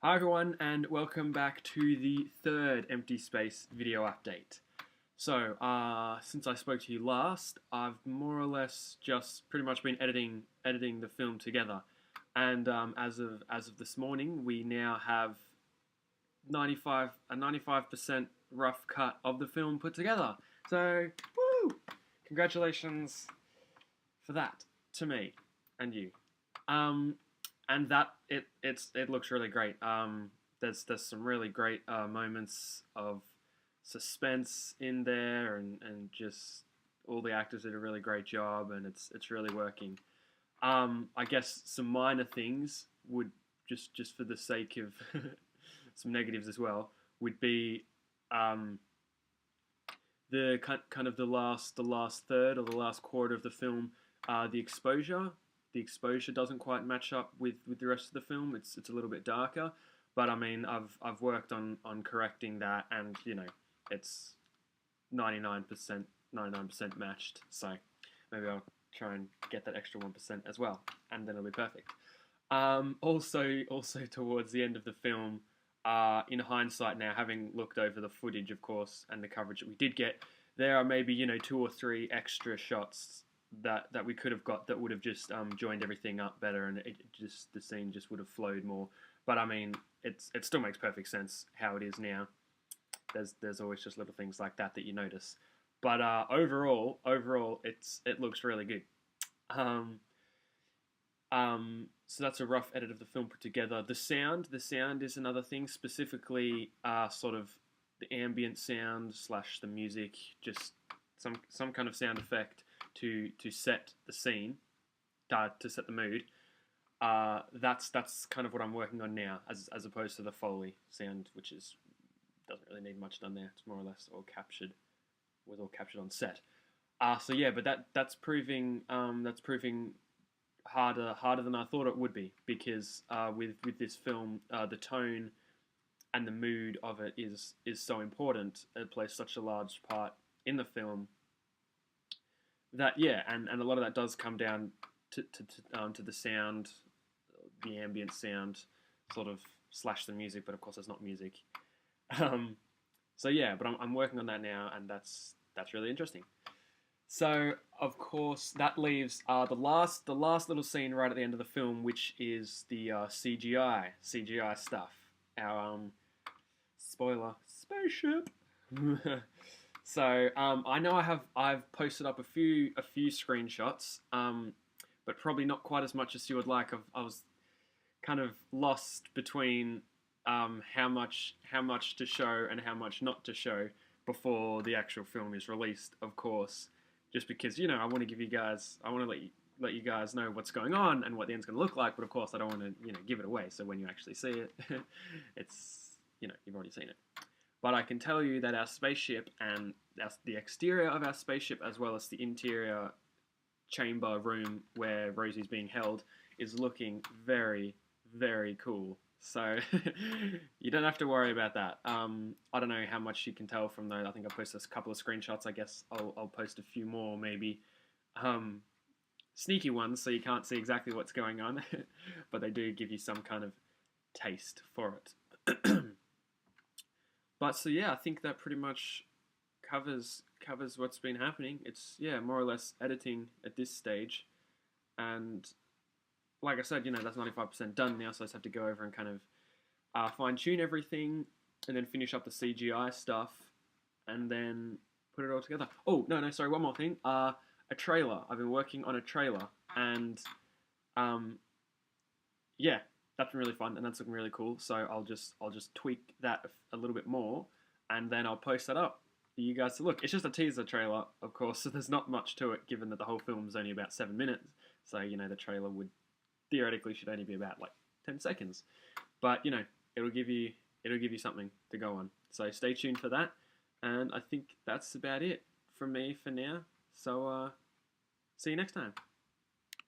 Hi everyone, and welcome back to the third Empty Space video update. So, since I spoke to you last, I've more or less just pretty much been editing the film together, and as of this morning, we now have 95% rough cut of the film put together. So, woo! Congratulations for that to me and you. Um, and that it looks really great. There's some really great moments of suspense in there, and just all the actors did a really great job, and it's really working. I guess some minor things would just for the sake of some negatives as well would be the kind of the last third or the last quarter of the film. The exposure doesn't quite match up with the rest of the film. It's a little bit darker, but I mean I've worked on correcting that, and it's 99% matched. So maybe I'll try and get that extra 1% as well, and then it'll be perfect. Also towards the end of the film, in hindsight now, having looked over the footage, of course, and the coverage that we did get, there are maybe two or three extra shots that we could have got that would have just joined everything up better, and the scene just would have flowed more. But I mean, it still makes perfect sense how it is now. There's always just little things like that you notice. But overall, it looks really good. Um, so that's a rough edit of the film put together. The sound is another thing, specifically sort of the ambient sound slash the music, just some kind of sound effect to set the scene, to set the mood. That's kind of what I'm working on now, as opposed to the Foley sound, which doesn't really need much done there. It's more or less all captured on set. So yeah, but that's proving harder than I thought it would be, because with this film, the tone and the mood of it is so important. It plays such a large part in the film that, yeah, and a lot of that does come down to the sound, the ambient sound, sort of slash the music, but of course it's not music. So yeah, but I'm working on that now, and that's really interesting. So of course that leaves the last little scene right at the end of the film, which is the CGI stuff. Our spoiler spaceship. So I know I've posted up a few screenshots, but probably not quite as much as you would like. I was kind of lost between how much to show and how much not to show before the actual film is released, of course, just because I want to let you guys know what's going on and what the end's going to look like, but of course I don't want to give it away. So when you actually see it, it's you've already seen it. But I can tell you that our spaceship and the exterior of our spaceship, as well as the interior chamber room where Rosie's being held, is looking very, very cool. So you don't have to worry about that. I don't know how much you can tell from those. I think I posted a couple of screenshots. I guess I'll post a few more, maybe sneaky ones, so you can't see exactly what's going on, but they do give you some kind of taste for it. But so yeah, I think that pretty much covers what's been happening. It's more or less editing at this stage, and like I said, that's 95% done now. So I just have to go over and kind of fine tune everything, and then finish up the CGI stuff, and then put it all together. Oh no, sorry, one more thing. A trailer. I've been working on a trailer, and yeah, that's been really fun, and that's looking really cool. So I'll just tweak that a little bit more, and then I'll post that up for you guys to look. It's just a teaser trailer, of course, so there's not much to it, given that the whole film is only about 7 minutes. So the trailer would theoretically should only be about like 10 seconds, but it'll give you something to go on. So stay tuned for that, and I think that's about it from me for now. So see you next time.